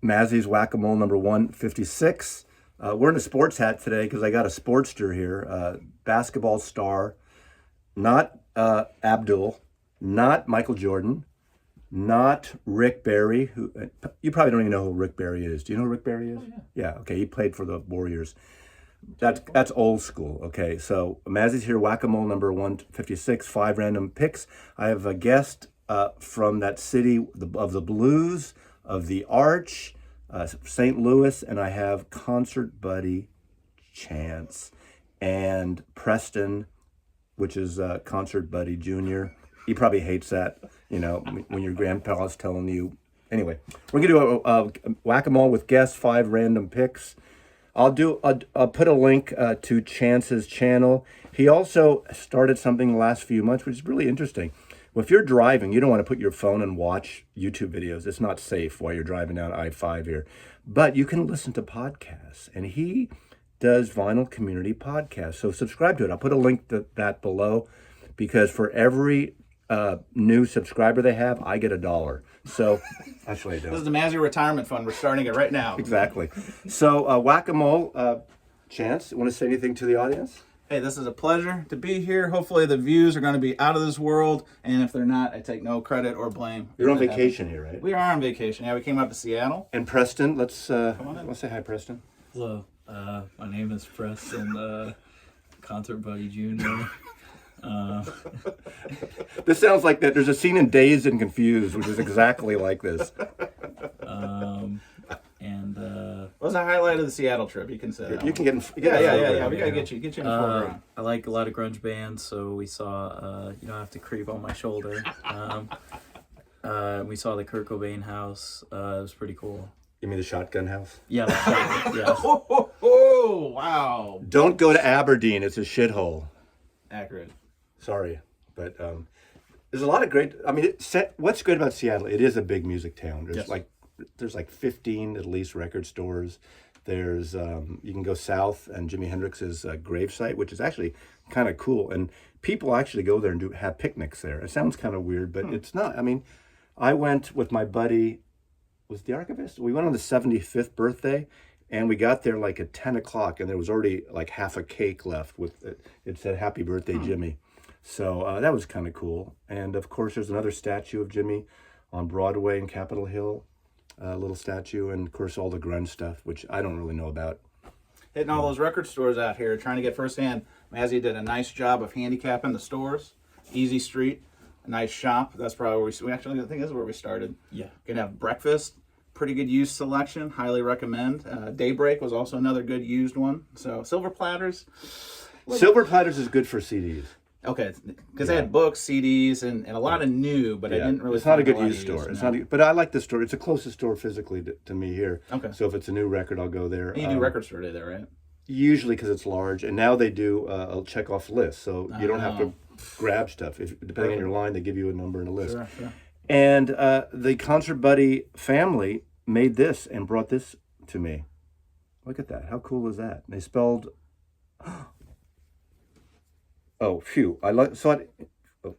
Mazzy's Whack-A-Mole number 156. We're in a sports hat today because I got a Sportster here. Basketball star, not Abdul, not Michael Jordan, not Rick Barry. Who you probably don't even know who Rick Barry is. Do you know who Rick Barry is? Oh, yeah. Yeah, okay. He played for the Warriors. That's old school. Okay, so Mazzy's here, Whack-A-Mole number 156, 5 random picks. I have a guest from that city of the blues, of the Arch, St. Louis, and I have concert buddy Chance and Preston, which is concert buddy Junior. He probably hates that, when your grandpa's telling you. Anyway, we're gonna do a Whack-A-Mole with guests, 5 random picks. I'll put a link to Chance's channel. He also started something the last few months, which is really interesting. Well, if you're driving, you don't want to put your phone and watch YouTube videos. It's not safe while you're driving down I-5 here. But you can listen to podcasts, and he does Vinyl Community Podcasts. So subscribe to it. I'll put a link to that below, because for every new subscriber they have, I get $1. So actually I don't. This is the Mazzy Retirement Fund. We're starting it right now. Exactly. So Whack-A-Mole, Chance, want to say anything to the audience? Hey, this is a pleasure to be here. Hopefully the views are going to be out of this world, and if they're not, I take no credit or blame. You're on vacation here, right? We are on vacation. Yeah, we came up to Seattle. And Preston, let's say hi, Preston. Hello, my name is Preston, concert buddy Junior. This sounds like that. There's a scene in Dazed and Confused, which is exactly like this. What was the highlight of the Seattle trip? You can say that. You can get in. Yeah. We gotta get you in the foreground. I like a lot of grunge bands, so we saw You Don't Have to Creep on My Shoulder. We saw the Kurt Cobain house. It was pretty cool. You mean the Shotgun House? Yeah, yeah. Oh, wow. Don't go to Aberdeen. It's a shithole. Accurate. Sorry, but there's a lot of great. I mean, what's good about Seattle? It is a big music town. There's like 15 at least record stores. There's you can go south and Jimi Hendrix's gravesite, which is actually kind of cool, and people actually go there and have picnics there. It sounds kind of weird, but it's not. I mean, I went with my buddy, was the archivist. We went on the 75th birthday, and we got there like at 10 o'clock, and there was already like half a cake left with it said "Happy Birthday, Jimmy." So that was kind of cool. And of course, there's another statue of Jimmy on Broadway in Capitol Hill. A little statue, and of course all the grunge stuff, which I don't really know about. Hitting all those record stores out here, trying to get firsthand. Mazzy did a nice job of handicapping the stores. Easy Street, a nice shop. That's probably where we actually, I think this is where we started. Yeah. Gonna have breakfast. Pretty good used selection. Highly recommend. Daybreak was also another good used one. So Silver Platters. Silver Platters is good for CDs. Okay, because they had books, CDs, and a lot of new, but I didn't really. It's not a good used store. It's not, but I like the store. It's the closest store physically to me here. Okay. So if it's a new record, I'll go there. And you do record store day there, right? Usually because it's large, and now they do a check off list, so you don't have to grab stuff. Depending on your line, they give you a number and a list. Sure. And the Concert Buddy family made this and brought this to me. Look at that! How cool is that? They spelled. Oh, phew. Saw it. Oh.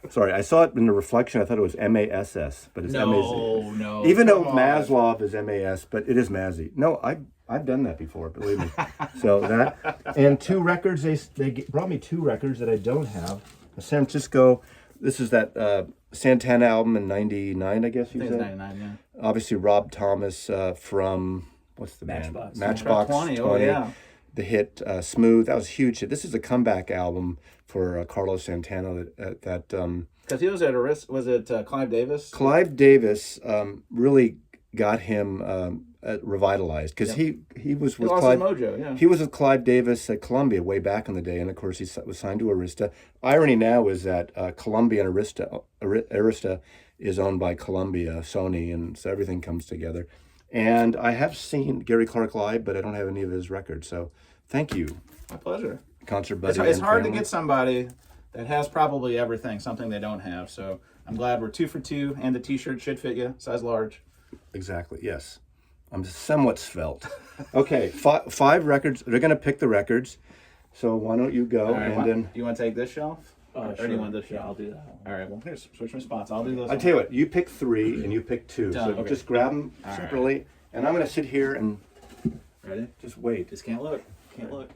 Sorry, I saw it in the reflection. I thought it was MASS, but it's No. Even though Maslov is MAS, but it is Mazzy. No, I've done that before, believe me. So that, and 2 records, they brought me 2 records that I don't have. A San Francisco, this is that Santana album in 99, I guess you said. 99, yeah. Obviously, Rob Thomas from, what's the Matchbox. band? Matchbox 20, oh yeah. The hit Smooth, that was a huge hit. This is a comeback album for Carlos Santana that because he was at was it Clive Davis? Clive Davis really got him revitalized, because he was with Clive. Mojo, yeah. He was with Clive Davis at Columbia way back in the day, and of course he was signed to Arista. Irony now is that Columbia and Arista is owned by Columbia, Sony, and so everything comes together. And I have seen Gary Clark live, but I don't have any of his records. So thank you. My pleasure. Concert buddy. It's hard to get somebody that has probably everything, something they don't have. So I'm glad we're 2 for 2, and the t-shirt should fit you, size large. Exactly, yes. I'm somewhat svelte. Okay, 5 records. They're going to pick the records. So why don't you go, All right, and then... You want to take this shelf? Or do you want this shot? I'll do that one. All right, well, here's switch my spots. I'll do this. I tell you what, you pick 3 and you pick 2. Done, So okay. just grab them All right. separately, and I'm going to sit here and Ready? just wait. Just can't look. Can't look.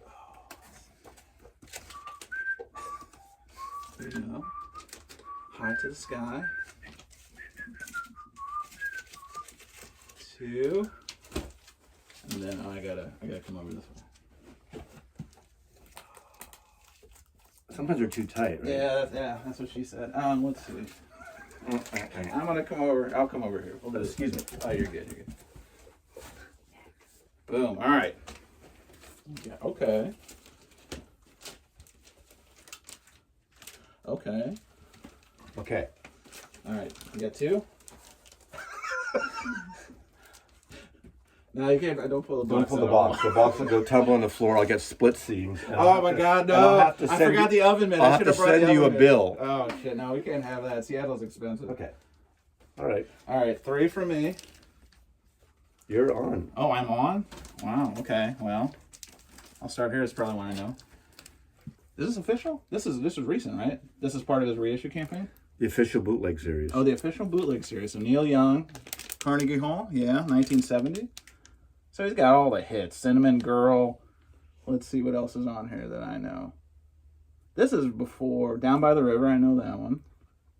There you go. High to the sky. 2. And then I gotta come over this way. Sometimes they're too tight, right? Yeah, that's what she said. Let's see. I'm gonna come over. I'll come over here. We'll do this. Excuse me. Oh, you're good. You're good. Boom. All right. Yeah. Okay. Okay. Okay. All right. You got 2. No, you can't. Don't pull the Don't box. pull the out. box. The box will go tumble on the floor. I'll get split seams. and I'll Oh have my to- God, and I'll no! have to I send forgot you- the oven mitt. I'll I have should to have brought the send you a oven mitt. bill. Oh shit! No, we can't have that. Seattle's expensive. Okay. All right. All right, 3 for me. You're on. Oh, I'm on. Wow. Okay. Well, I'll start here. It's probably one I know. Is this official? This is recent, right? This is part of his reissue campaign. The official bootleg series. Oh, the official bootleg series. So Neil Young, Carnegie Hall. Yeah, 1970. So he's got all the hits. Cinnamon Girl. Let's see what else is on here that I know. This is before Down by the River. I know that one.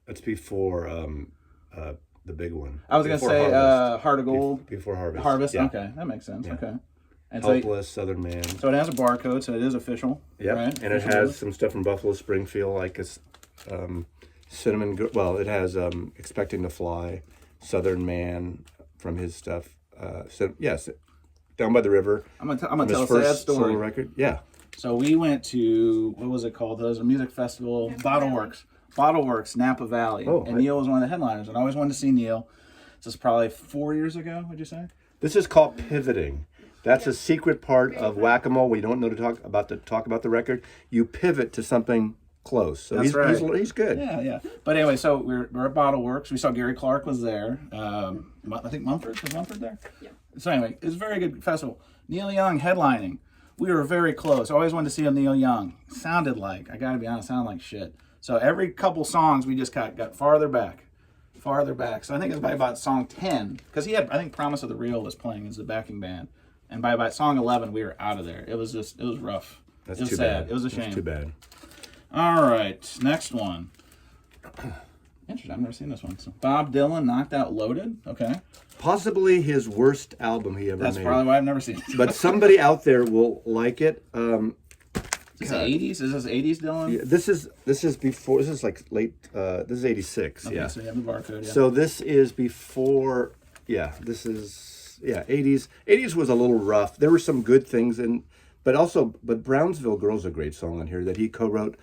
That's before the big one. I was gonna Before say Harvest. Heart of Gold. Before Harvest. Harvest. Yeah. Okay, that makes sense. Yeah. Okay. And so, Helpless Southern Man. so it has a barcode, so it is official. Yep. Right? And it Official has bootleg. some stuff from Buffalo Springfield, like a Cinnamon. Well, it has Expecting to Fly, Southern Man from his stuff. So yes, Down by the River. I'm gonna from tell a his sad first story. solo record. Yeah. So we went to, what was it called? There was a music festival, Bottleworks, Napa Valley. Oh, And Neil was one of the headliners, and I always wanted to see Neil. This is probably 4 years ago, would you say? This is called pivoting. That's a secret part of whack-a-mole. We don't know to talk about the record. You pivot to something close. So That's right. he's good. Yeah. But anyway, so we're at Bottleworks. We saw Gary Clark was there. I think Mumford. Was Mumford there? Yeah. So anyway, it was a very good festival. Neil Young headlining. We were very close. I always wanted to see a Neil Young. Sounded like, I gotta be honest, sounded like shit. So every couple songs we just got farther back. So I think it's by about song 10, because he had, I think, Promise of the Real was playing as the backing band. And by about song 11, we were out of there. It was rough. That's it was too sad. bad. It was a shame. That's too bad. All right, next one. Interesting. I've never seen this one. So Bob Dylan, Knocked Out Loaded. Okay, Possibly his worst album he ever that's made. probably why I've never seen it. But somebody out there will like it. Is this 80s? Is this 80s Dylan? This is before. This is like late. This is 86. Okay, Yeah. so you have the barcode. Yeah. So this is before. Yeah. This is 80s. 80s was a little rough. There were some good things but Brownsville Girl's a great song on here that he co-wrote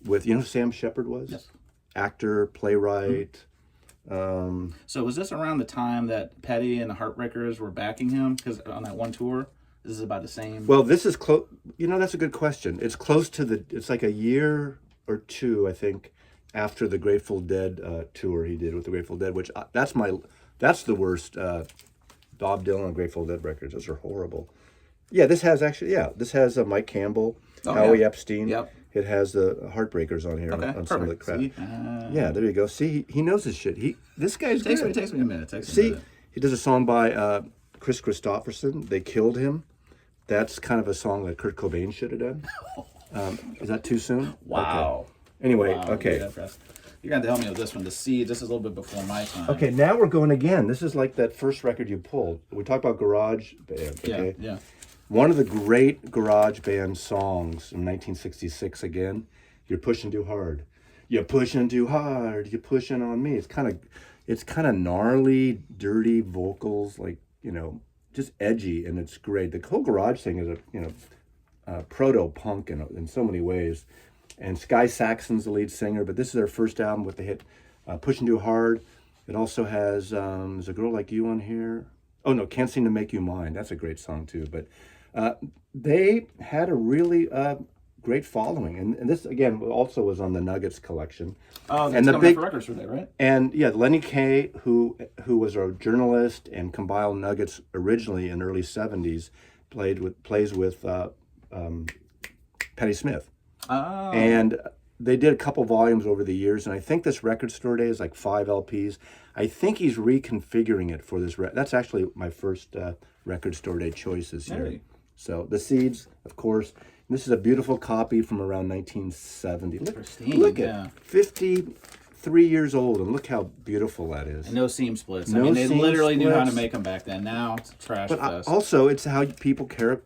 with. You know who Sam Shepard was? Yes. Actor, playwright. So was this around the time that Petty and the Heartbreakers were backing him? Because on that one tour, this is about the same. Well, this is close. You know, that's a good question. It's close to it's like a year or two, I think, after the Grateful Dead tour he did with the Grateful Dead, which that's the worst Bob Dylan and Grateful Dead records. Those are horrible. Yeah, this has Mike Campbell, Howie Epstein. Yep. It has the Heartbreakers on here Okay, on some of the perfect. crap. See? Yeah, there you go. See, he knows his shit. This guy's It good. takes me a minute. See, he does a song by Chris Christopherson. They Killed Him. That's kind of a song that Kurt Cobain should have done. Is that too soon? Wow. Okay. Anyway, Wow, okay. good impressed. You're going to help me with this one. The Seeds. This is a little bit before my time. Okay, now we're going again. This is like that first record you pulled. We talked about Garage Band. Okay? Yeah. One of the great Garage Band songs in 1966 again. You're pushing too hard. You're pushing too hard. You're pushing on me. It's kind of gnarly, dirty vocals, like, just edgy, and it's great. The whole Garage thing is a proto-punk in so many ways. And Sky Saxon's the lead singer, but this is their first album with the hit Pushing Too Hard. It also has There's a Girl Like You on here. Oh no, Can't Seem to Make You Mine. That's a great song too. But they had a really great following, and this again also was on the Nuggets collection. Oh, that's and the coming big up for records for that, right? and yeah, Lenny Kaye, who was a journalist and compiled Nuggets originally in early '70s, plays with Patti Smith. Oh. And they did a couple volumes over the years, and I think this record store day is like 5 LPs. I think he's reconfiguring it for this. That's actually my first record store day choices here. Hey. So the Seeds, of course. This is a beautiful copy from around 1970. Pristine, Look yeah. at 53 years old, and look how beautiful that is. And no seam splits. I No mean, they seam literally knew how to splits. make them back then. Now it's a trash But fest. also, it's how people care.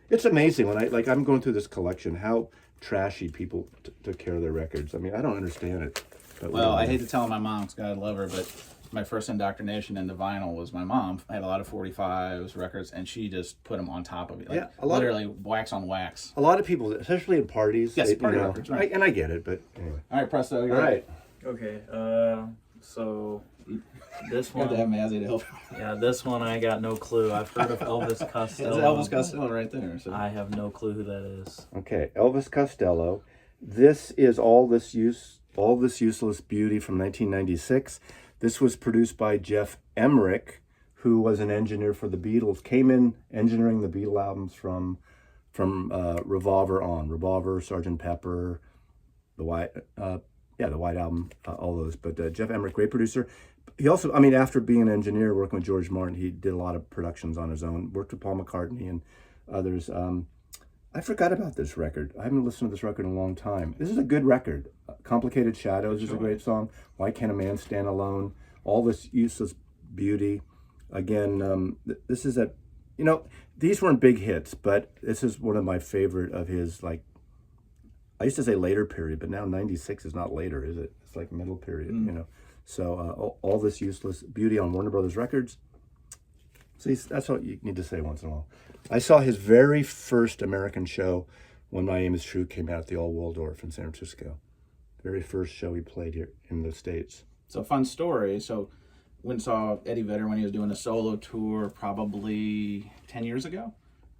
It's amazing when I'm going through this collection how trashy people took care of their records. I mean, I don't understand it. But Well, I hate to tell my mom, 'cause God love her, but my first indoctrination into vinyl was my mom. I had a lot of 45s records, and she just put them on top of it. Like, Yeah, a lot of- literally wax on wax. a lot of people, especially in parties. Yes, party records, right. and I get it, but anyway. All right, Presto. All right. Okay. So this You have to have one, Mazzy to help. yeah, this one I got no clue. I've heard of Elvis That's Costello. Elvis Costello right there. So. I have no clue who that is. Okay, Elvis Costello. This is all this useless beauty from 1996. This was produced by Jeff Emmerich, who was an engineer for the Beatles. Came in engineering the Beatle albums from Revolver on, Revolver, Sgt. Pepper, the White Album, all those. But Jeff Emmerich, great producer. He also, after being an engineer working with George Martin, he did a lot of productions on his own. Worked with Paul McCartney and others. I forgot about this record. I haven't listened to this record in a long time. This is a good record. Complicated Shadows is a great song. Why Can't a Man Stand Alone? All This Useless Beauty. Again, this is these weren't big hits, but this is one of my favorite of his, I used to say later period, but now 96 is not later, is it? It's like middle period, So All This Useless Beauty on Warner Brothers Records. See, that's what you need to say once in a while. I saw his very first American show when My Aim Is True came out at the Old Waldorf in San Francisco. Very first show he played here in the States. It's a fun story. So, went and saw Eddie Vedder when he was doing a solo tour probably 10 years ago.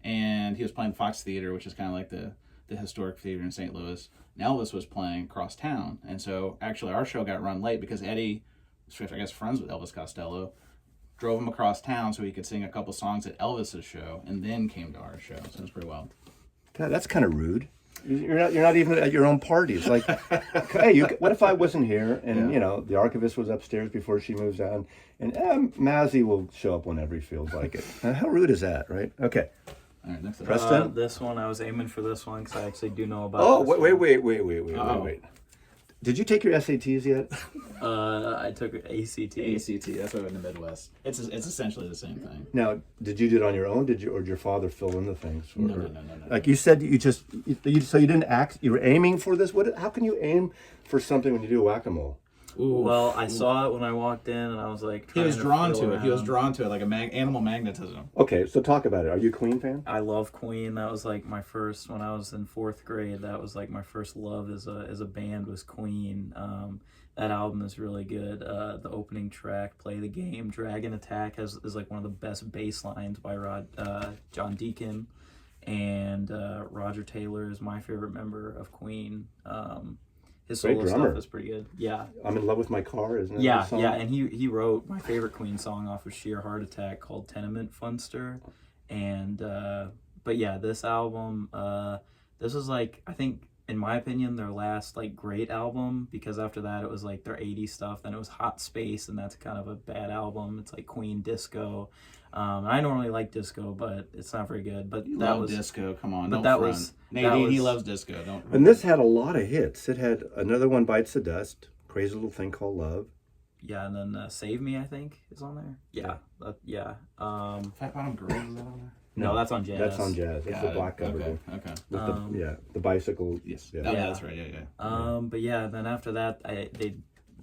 And he was playing Fox Theater, which is kind of like the historic theater in St. Louis. And Elvis was playing across town. And so, actually, our show got run late because Eddie, I guess friends with Elvis Costello, drove him across town so he could sing a couple songs at Elvis's show, and then came to our show. So it was pretty wild. God, that's kind of rude. You're not even at your own party. It's like, hey, what if I wasn't here and the archivist was upstairs before she moves out, and Mazzy will show up whenever he feels like it. How rude is that, right? Okay. All right, next up. Preston? This one, I was aiming for this one because I actually do know about. Oh, this wait. Did you take your SATs yet? I took ACT. ACT, that's what in the Midwest. It's essentially the same thing. Now, did you do it on your own? Or did your father fill in the things? No. Like you said, so you didn't act. You were aiming for this. How can you aim for something when you do whack-a-mole? Well, I saw it when I walked in, and I was like, He was drawn to it. around. He was drawn to it like animal magnetism. Okay, so talk about it. Are you a Queen fan? I love Queen. That was like my first when I was in 4th grade. That was like my first love as a band was Queen. That album is really good. The opening track, "Play the Game," "Dragon Attack" is like one of the best bass lines by John Deacon, and Roger Taylor is my favorite member of Queen. His Great solo drummer. stuff is pretty good. Yeah. I'm in love with my car, isn't it? Yeah, and he wrote my favorite Queen song off of Sheer Heart Attack called "Tenement Funster," and but yeah, this album, this was like, I think in my opinion their last like great album, because after that it was like their 80s stuff, then it was Hot Space, and that's kind of a bad album. It's like Queen disco. I normally like disco, but it's not very good. But that was disco. Come on, but don't that front. was- Nadine. that He was- loves disco. Don't. And this had a lot of hits. It had Another One Bites the Dust, Crazy Little Thing Called Love. yeah, and then Save Me, I think, is on there. Yeah. Fat Bottom Girls, is that on there? No, that's on Jazz. That's on Jazz. That's the Got it. black cover. Okay. With the bicycle. Yes. Yeah. Oh, yeah, that's right. Yeah. But yeah, then after that,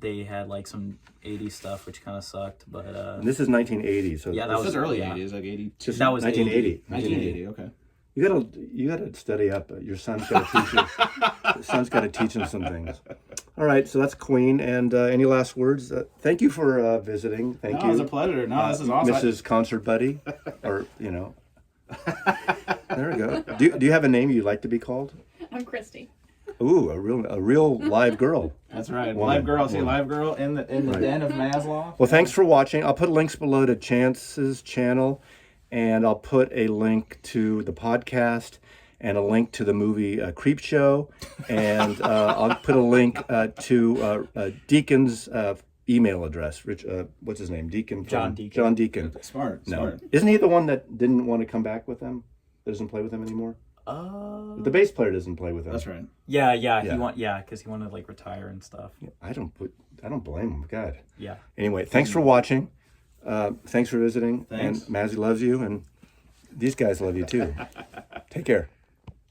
they had like some 80s stuff which kind of sucked, but And this is 1980, so Yeah, that This was was early yeah. 80s, like 82. just that was 1980. 1980. Okay. You gotta study up. Your son's got to teach you. Your son's got to teach him some things. All right, so that's Queen. And any last words? Thank you for visiting. Thank you. It was a pleasure. No, this is awesome. Mrs. Concert Buddy, or There we go. Do you have a name you'd like to be called? I'm Christy. Ooh, a real live girl. That's right. Woman. Live Girl. See, Woman. Live Girl in the Right. den of Maslow. Well, thanks for watching. I'll put links below to Chance's channel, and I'll put a link to the podcast. and a link to the movie Creep Show, and I'll put a link to Deacon's email address. Rich, what's his name? Deacon. John Deacon. John Deacon. Smart. Isn't he the one that didn't want to come back with them? Doesn't play with them anymore. The bass player doesn't play with them. That's right. Yeah. Because he wanted to like retire and stuff. I don't blame him. God. Yeah. Anyway, thanks for watching. Thanks for visiting. Thanks. And Mazzy loves you, and these guys love you too. Take care.